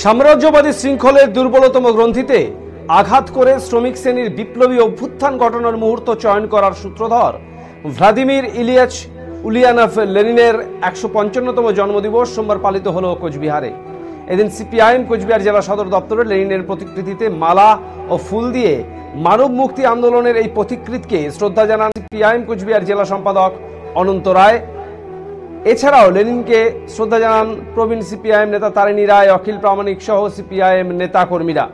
সাম্রাজ্যবাদী শৃঙ্খলের দুর্বলতম গ্রন্থিতে আঘাত করে শ্রমিক শ্রেণীর বিপ্লবী অভ্যুত্থান ঘটানোর মুহূর্ত চয়ন করার সূত্রধর ভ্লাদিমির ইলিয়াচ উলিয়ানভ লেনিনের ১৫৫তম জন্মদিবস সোমবার পালিত হল কোচবিহারে। এদিন সিপিআইএম কোচবিহার জেলা সদর দপ্তরে লেনিনের প্রতিকৃতিতে মালা ও ফুল দিয়ে মানব মুক্তি আন্দোলনের এই প্রতিকৃতিকে শ্রদ্ধা জানান সিপিআইএম কোচবিহার জেলা সম্পাদক অনন্ত রায়। এছাড়াও লেনিনকে শ্রদ্ধা জানান প্রবীণ সিপিআইএম নেতা তারিণী রায়, অখিল প্রামাণিক সহ সিপিআইএম নেতা কর্মীরা।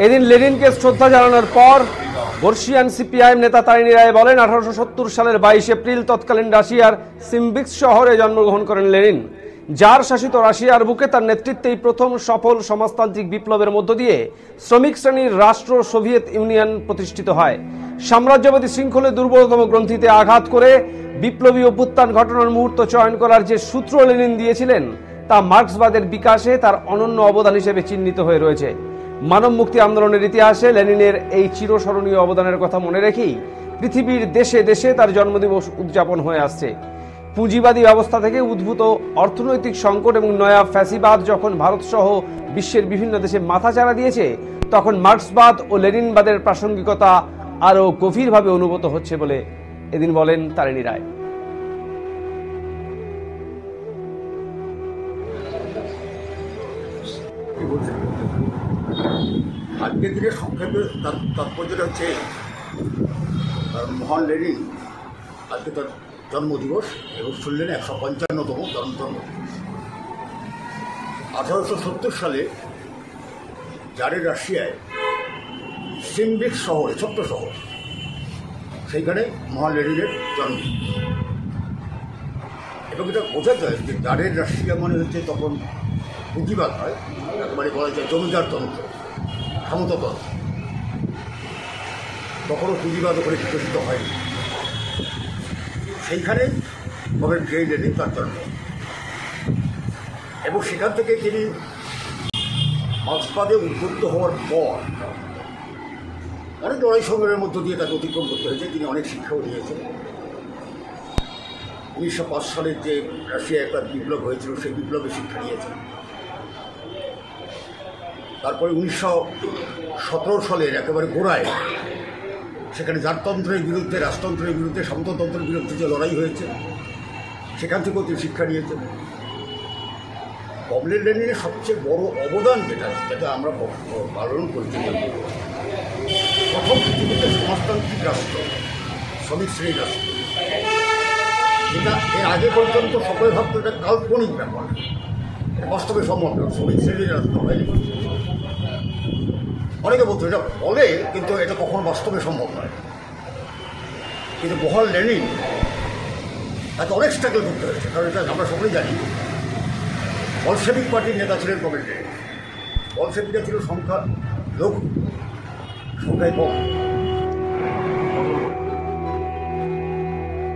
এদিন লেনিনকে শ্রদ্ধা জানানোর পর বর্ষিয়ান সিপিআইএম নেতা তারিণী রায় বলেন, 1870 সালের 22 এপ্রিল তৎকালীন রাশিয়ার সিম্বিক্স শহরে জন্মগ্রহণ করেন লেনিন, যার শাসিত রাশিয়ার বুকে তার নেতৃত্বেই প্রথম সফল সমাজতান্ত্রিক বিপ্লবের মধ্য দিয়ে শ্রমিক শ্রেণীর রাষ্ট্র সোভিয়েত ইউনিয়ন প্রতিষ্ঠিত হয়। সাম্রাজ্যবাদী শৃঙ্খলের দুর্বলতম গ্রন্থিতে আঘাত করে বিপ্লবী অভ্যুত্থান ঘটনার মুহূর্ত চয়ন করার যে সূত্র লেনিন দিয়েছিলেন তা মার্ক্সবাদের বিকাশে তার অনন্য অবদান হিসেবে চিহ্নিত হয়ে রয়েছে। মানব মুক্তি আন্দোলনের ইতিহাসে লেনিনের এই চিরস্মরণীয় অবদানের কথা মনে রেখেই পৃথিবীর দেশে দেশে তার জন্মদিবস উদযাপন হয়ে আসছে। পুঁজিবাদী ব্যবস্থা থেকে উদ্ভূত অর্থনৈতিক সংকট এবং নয়া ফ্যাসিবাদ যখন ভারত সহ বিশ্বের বিভিন্ন দেশে মাথাচাড়া দিয়েছে, তখন মার্ক্সবাদ ও লেনিনবাদের প্রাসঙ্গিকতা আরও গভীরভাবে অনুভূত হচ্ছে বলে এদিন বলেন তারিণী রায়। আজকের দিনে সংক্ষেপে তাৎপর্যটা হচ্ছে মহান লেনিন আজকে তার জন্মদিবস এবং শুনলেন ১৫৫তম জন্মদিবস। 1870 সালে জারের রাশিয়ায় সিম্বিক্স শহরে, ছোট্ট শহর, সেইখানে মহান লেনিনের জন্ম। এবং এটা বোঝা যায় যে জারের রাশিয়া মানে হচ্ছে তখন পুঁজিবাদ হয়, একেবারে বলা যায় জমিদার তন্ত্র, ক্ষমতাতন্ত্র। তখনও পুঁজিবাদ ওখানে বিকশিত হয়নি। সেইখানে মহান লেনিন তার জন্ম, এবং সেখান থেকে তিনি মার্ক্সবাদে উদ্বুদ্ধ হওয়ার পর অনেক লড়াই সংগ্রামের মধ্য দিয়ে তাকে অতিক্রম করতে হয়েছে। তিনি অনেক শিক্ষাও নিয়েছেন। 1905 সালের যে রাশিয়ায় একটা বিপ্লব হয়েছিল, সেই বিপ্লবে শিক্ষা নিয়েছেন। তারপরে 1917 সালের একেবারে গোড়ায় সেখানে জারতন্ত্রের বিরুদ্ধে, রাজতন্ত্রের বিরুদ্ধে, সামন্ততন্ত্রের বিরুদ্ধে যে লড়াই হয়েছে, সেখান থেকেও তিনি শিক্ষা নিয়েছেন। কমরেড লেনিনের সবচেয়ে বড় অবদান যেটা আমরা পালন করছি, প্রথম পৃথিবীতে সমাজতান্ত্রিক রাষ্ট্র, শ্রমিক শ্রেণীর রাষ্ট্র, যেটা এর আগে পর্যন্ত সকলে ভাবত এটা কাল্পনিক ব্যাপার, বাস্তবে সম্ভব নয়, শ্রমিক শ্রেণীর রাষ্ট্র হয়নি। অনেকে বলতো এটা বলে, কিন্তু এটা কখনো বাস্তবে সম্ভব নয়। কিন্তু মহান লেনিন তাকে অনেক স্ট্রাগল করতে হয়েছে, কারণ এটা আমরা সকলেই জানি বলশেভিক পার্টির নেতা ছিলেন কমরেড লেনিন। বলশেভিকরা ছিল সংখ্যায় কম,